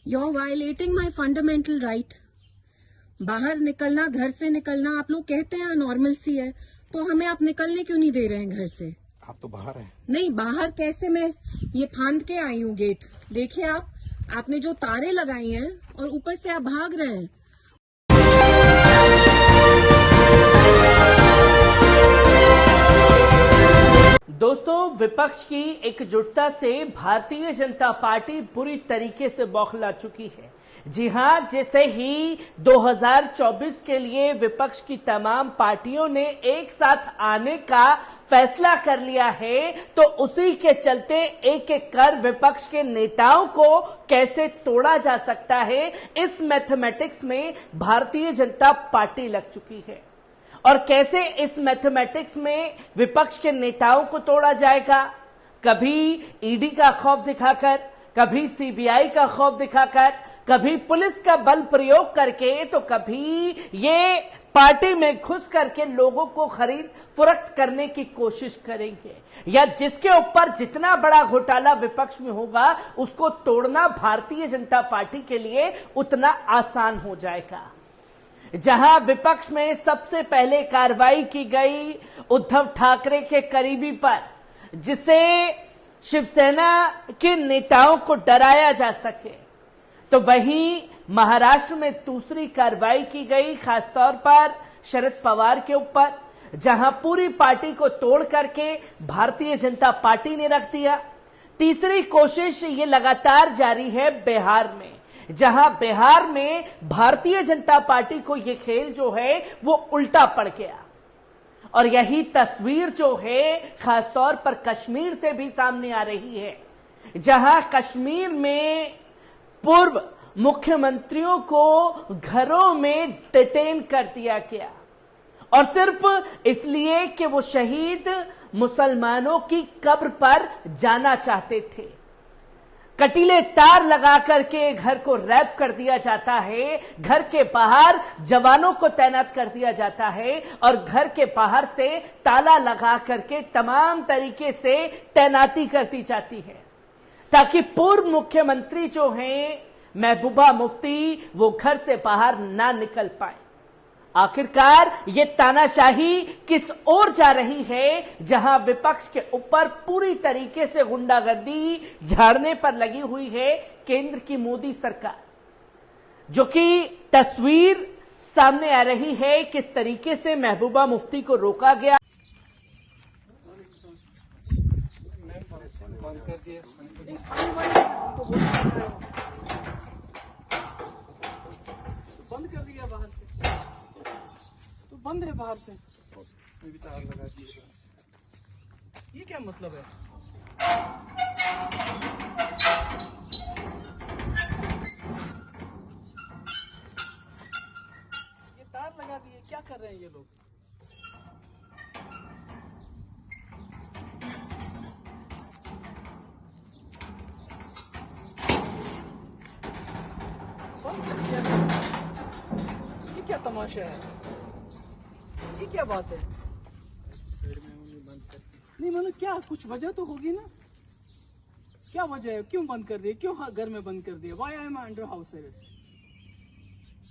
You're violating my fundamental right. बाहर निकलना, घर से निकलना आप लोग कहते हैं नॉर्मल सी है, तो हमें आप निकलने क्यों नहीं दे रहे हैं घर से? आप तो बाहर हैं। नहीं, बाहर कैसे? मैं ये फांद के आई हूँ गेट। देखिए आपने जो तारे लगाई हैं और ऊपर से आप भाग रहे हैं। दोस्तों, विपक्ष की एकजुटता से भारतीय जनता पार्टी पूरी तरीके से बौखला चुकी है। जी हां, जैसे ही 2024 के लिए विपक्ष की तमाम पार्टियों ने एक साथ आने का फैसला कर लिया है, तो उसी के चलते एक एक कर विपक्ष के नेताओं को कैसे तोड़ा जा सकता है, इस मैथमेटिक्स में भारतीय जनता पार्टी लग चुकी है। और कैसे इस मैथमेटिक्स में विपक्ष के नेताओं को तोड़ा जाएगा, कभी ईडी का खौफ दिखाकर, कभी सीबीआई का खौफ दिखाकर, कभी पुलिस का बल प्रयोग करके, तो कभी ये पार्टी में घुस करके लोगों को खरीद फरोख्त करने की कोशिश करेंगे, या जिसके ऊपर जितना बड़ा घोटाला विपक्ष में होगा उसको तोड़ना भारतीय जनता पार्टी के लिए उतना आसान हो जाएगा। जहां विपक्ष में सबसे पहले कार्रवाई की गई उद्धव ठाकरे के करीबी पर, जिसे शिवसेना के नेताओं को डराया जा सके, तो वहीं महाराष्ट्र में दूसरी कार्रवाई की गई खासतौर पर शरद पवार के ऊपर, जहां पूरी पार्टी को तोड़ करके भारतीय जनता पार्टी ने रख दिया। तीसरी कोशिश ये लगातार जारी है बिहार में, जहां बिहार में भारतीय जनता पार्टी को यह खेल जो है वो उल्टा पड़ गया। और यही तस्वीर जो है खासतौर पर कश्मीर से भी सामने आ रही है, जहां कश्मीर में पूर्व मुख्यमंत्रियों को घरों में डिटेन कर दिया गया, और सिर्फ इसलिए कि वो शहीद मुसलमानों की कब्र पर जाना चाहते थे। कटीले तार लगा करके घर को रैप कर दिया जाता है, घर के बाहर जवानों को तैनात कर दिया जाता है, और घर के बाहर से ताला लगा करके तमाम तरीके से तैनाती कर दी जाती है, ताकि पूर्व मुख्यमंत्री जो हैं महबूबा मुफ्ती वो घर से बाहर ना निकल पाए। आखिरकार ये तानाशाही किस ओर जा रही है, जहां विपक्ष के ऊपर पूरी तरीके से गुंडागर्दी झाड़ने पर लगी हुई है केंद्र की मोदी सरकार, जो कि तस्वीर सामने आ रही है किस तरीके से महबूबा मुफ्ती को रोका गया। बंद कर दिया बाहर से, तो बंद है बाहर से, भी तार लगा दिए। ये क्या मतलब है? ये तार लगा दिए, क्या कर रहे हैं ये लोग? ये क्या तमाशा है? ये क्या बात है? नहीं मतलब क्या, कुछ वजह तो होगी ना? क्या वजह है? क्यों बंद कर दिया? क्यों घर में बंद कर दिया? Why I am under house arrest?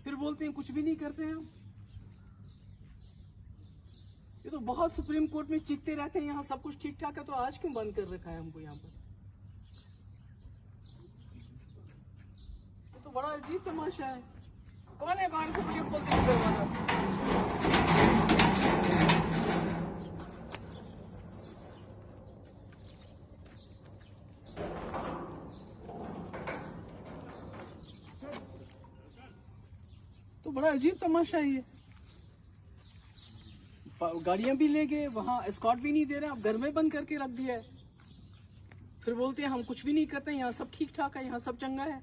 फिर बोलते हैं कुछ भी नहीं करते हैं हम। ये तो बहुत सुप्रीम कोर्ट में चीखते रहते हैं यहाँ सब कुछ ठीक ठाक है, तो आज क्यों बंद कर रखा है हमको यहाँ पर? ये तो बड़ा अजीब तमाशा है। कौन है बाहर को मुझे खोलते हुए दरवाजा? तो बड़ा अजीब तमाशा है ये। गाड़ियां भी ले गए, वहां एस्कॉर्ट भी नहीं दे रहे, अब घर में बंद करके रख दिया है। फिर बोलते हैं हम कुछ भी नहीं करते, यहाँ सब ठीक ठाक है, यहाँ सब चंगा है।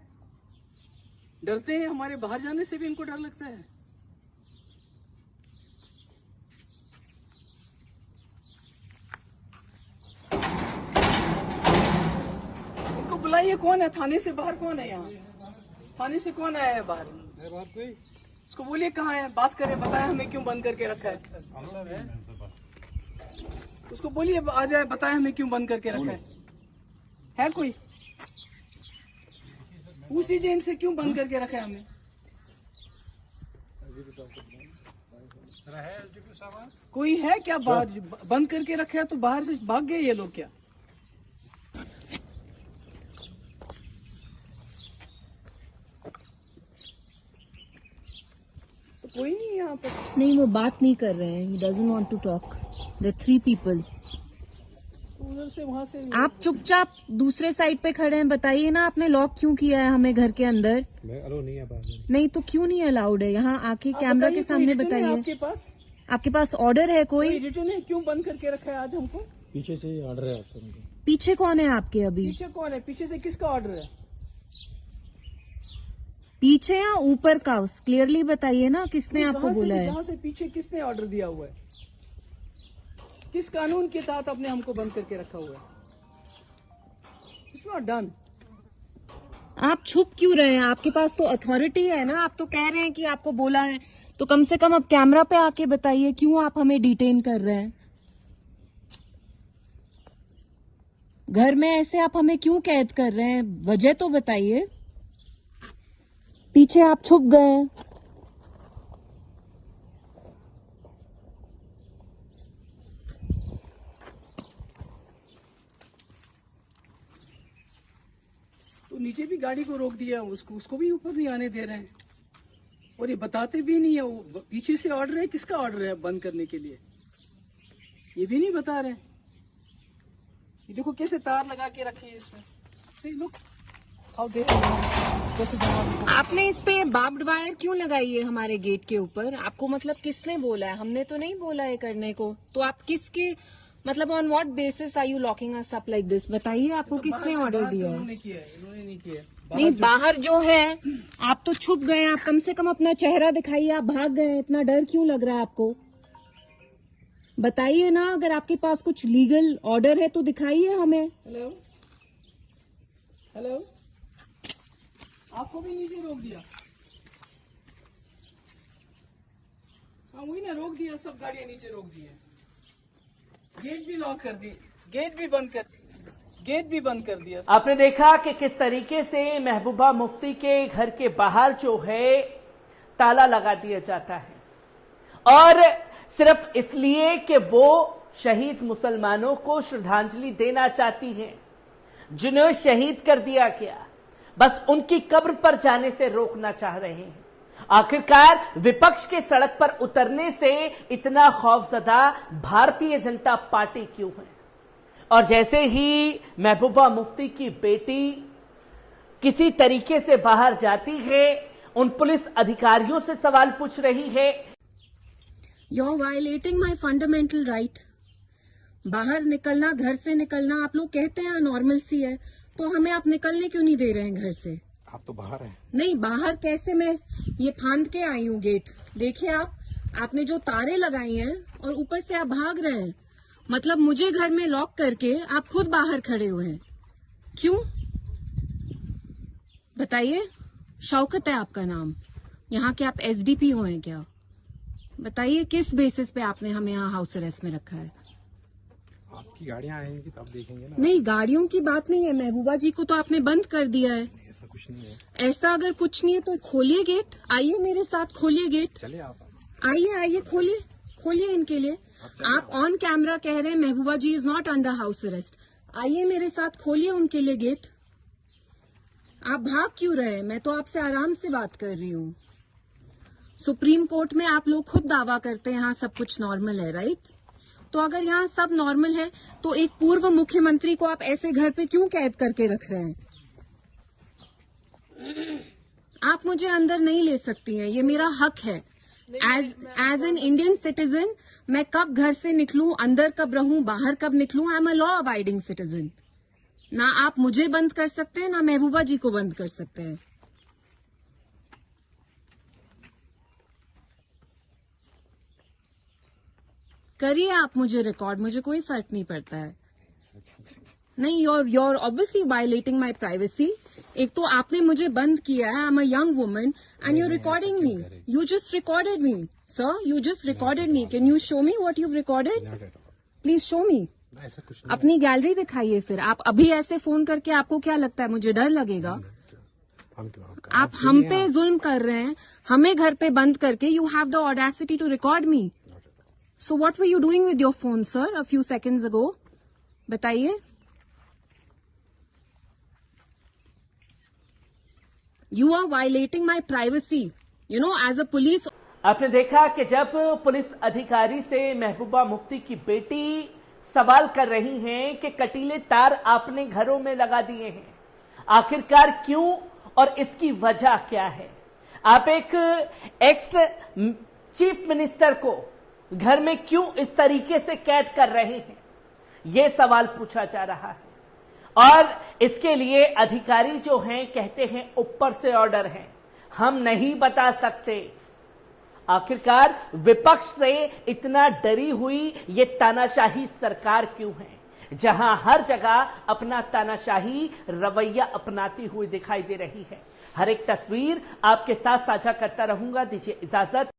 डरते हैं, हमारे बाहर जाने से भी इनको डर लगता है। इनको बुलाइए, कौन है थाने से बाहर? कौन है यहाँ थाने से? कौन आया है बाहर? कोई उसको बोलिए कहाँ है, बात करें, बताए हमें क्यों बंद करके रखा है। उसको बोलिए आ जाए, बताए हमें क्यों बंद करके रखा है कोई? पूछ लीजिए इनसे क्यों बंद करके रखा है हमें। कोई है क्या बाहर बंद करके रखा है? तो बाहर से भाग गए ये लोग क्या? तो कोई नहीं यहाँ पर। नहीं, वो बात नहीं कर रहे हैं. He doesn't want to talk. There are 3 people. उधर से वहाँ से आप चुपचाप दूसरे साइड पे खड़े हैं. बताइए ना, आपने लॉक क्यों किया है हमें घर के अंदर? मैं अलाउ नहीं है बाहर। नहीं तो क्यों नहीं अलाउड है? यहाँ आके आप कैमरा बताइए, के सामने कोई रिटर्न है बताइए. आपके पास ऑर्डर है कोई कोई? रिटर्न है? क्यों बंद करके रखा है आज हमको? पीछे से ही ऑर्डर है आपसे। पीछे कौन है आपके अभी? पीछे कौन है? पीछे से किसका ऑर्डर है? पीछे या ऊपर का? क्लियरली बताइए ना, किसने आपको बोला है? जहाँ से पीछे किसने ऑर्डर दिया हुआ है? किस कानून के तहत आपने हमको बंद करके रखा हुआ है? It's not done. आप छुप क्यों रहे हैं? आपके पास तो अथॉरिटी है ना. आप तो कह रहे हैं कि आपको बोला है, तो कम से कम अब कैमरा पे आके बताइए क्यों आप हमें डिटेन कर रहे हैं. घर में ऐसे आप हमें क्यों कैद कर रहे हैं? वजह तो बताइए. पीछे आप छुप गए हैं. तो नीचे भी गाड़ी को रोक दिया, उसको भी ऊपर नहीं आने दे रहे हैं, और ये बताते भी नहीं है वो पीछे से ऑर्डर है, किसका ऑर्डर है बंद करने के लिए, ये भी नहीं बता रहे. ये देखो कैसे तार लगा के रखे हैं इसमें. See, look how they कैसे दरवाजे. आपने इस पे बार्ब्ड वायर क्यों लगाई है हमारे गेट के ऊपर? आपको मतलब किसने बोला है? हमने तो नहीं बोला है करने को. तो आप किसके मतलब on what basis are you locking us up like this? बताइए, आपको किसने ऑर्डर दिया है? इन्होंने नहीं किया. नहीं, बाहर जो है आप तो छुप गए. आप कम से कम अपना चेहरा दिखाइए. आप भाग गए. इतना डर क्यों लग रहा है आपको? बताइए ना, अगर आपके पास कुछ लीगल ऑर्डर है तो दिखाइए हमें. हेलो हेलो, आपको भी नीचे रोक दिया. हाँ वही ना, रोक दिया. सब गाड़ियां नीचे रोक दी है. गेट भी लॉक कर दी, गेट भी बंद कर दिया. आपने देखा कि किस तरीके से महबूबा मुफ्ती के घर के बाहर जो है ताला लगा दिया जाता है, और सिर्फ इसलिए कि वो शहीद मुसलमानों को श्रद्धांजलि देना चाहती हैं जिन्हें शहीद कर दिया गया. बस उनकी कब्र पर जाने से रोकना चाह रहे हैं. आखिरकार विपक्ष के सड़क पर उतरने से इतना खौफजदा भारतीय जनता पार्टी क्यों है? और जैसे ही महबूबा मुफ्ती की बेटी किसी तरीके से बाहर जाती है, उन पुलिस अधिकारियों से सवाल पूछ रही है. You're violating my fundamental right. बाहर निकलना, घर से निकलना आप लोग कहते हैं नॉर्मल सी है, तो हमें आप निकलने क्यों नहीं दे रहे हैं घर से? आप तो बाहर हैं। नहीं, बाहर कैसे? मैं ये फांद के आई हूँ गेट. देखिए आपने जो तारे लगाई हैं और ऊपर से आप भाग रहे हैं. मतलब मुझे घर में लॉक करके आप खुद बाहर खड़े हुए हैं. क्यों बताइए? शौकत है आपका नाम? यहाँ के आप एसडीपी हो हैं क्या? बताइए किस बेसिस पे आपने हमें यहाँ हाउस अरेस्ट में रखा है? आपकी गाड़ियां आएंगी तब देखेंगे ना। नहीं, गाड़ियों की बात नहीं है. महबूबा जी को तो आपने बंद कर दिया है. ऐसा कुछ नहीं है. ऐसा अगर कुछ नहीं है तो खोलिए गेट. आइए मेरे साथ, खोलिए गेट. चले आप. आइए खोलिए इनके लिए. आप ऑन कैमरा कह रहे हैं Mehbooba ji is not under house arrest. आइए मेरे साथ, खोलिए उनके लिए गेट. आप भाग क्यों रहे? मैं तो आपसे आराम से बात कर रही हूँ. सुप्रीम कोर्ट में आप लोग खुद दावा करते हैं यहाँ सब कुछ नॉर्मल है, राइट? तो अगर यहाँ सब नॉर्मल है तो एक पूर्व मुख्यमंत्री को आप ऐसे घर पे क्यों कैद करके रख रहे हैं? आप मुझे अंदर नहीं ले सकती हैं, ये मेरा हक है. एज एन इंडियन सिटीजन मैं कब घर से निकलूं, अंदर कब रहूं, बाहर कब निकलूं, I am a law abiding citizen. ना आप मुझे बंद कर सकते हैं, ना महबूबा जी को बंद कर सकते हैं. करिए आप मुझे रिकॉर्ड, मुझे कोई फर्क नहीं पड़ता है. नहीं, you're obviously violating my privacy. एक तो आपने मुझे बंद किया है. I'm a young woman and you're recording me. You just recorded me, sir. You just recorded me. Can you show me what you've recorded? Please show me. ऐसा कुछ नहीं. अपनी गैलरी दिखाइए. फिर आप अभी ऐसे फोन करके आपको क्या लगता है मुझे डर लगेगा? हम क्यों आपका आप हम पे जुल्म कर रहे हैं, हमें घर पे बंद करके. You have the audacity to record me. So what were you doing with your phone sir a few seconds ago? बताइए. You are violating my privacy, you know, as a police. आपने देखा कि जब पुलिस अधिकारी से महबूबा मुफ्ती की बेटी सवाल कर रही हैं कि कटीले तार आपने घरों में लगा दिए हैं, आखिरकार क्यों और इसकी वजह क्या है? आप एक एक्स चीफ मिनिस्टर को घर में क्यों इस तरीके से कैद कर रहे हैं? यह सवाल पूछा जा रहा है और इसके लिए अधिकारी जो हैं कहते हैं ऊपर से ऑर्डर है, हम नहीं बता सकते. आखिरकार विपक्ष से इतना डरी हुई ये तानाशाही सरकार क्यों है, जहां हर जगह अपना तानाशाही रवैया अपनाती हुई दिखाई दे रही है? हर एक तस्वीर आपके साथ साझा करता रहूंगा. दीजिए इजाजत.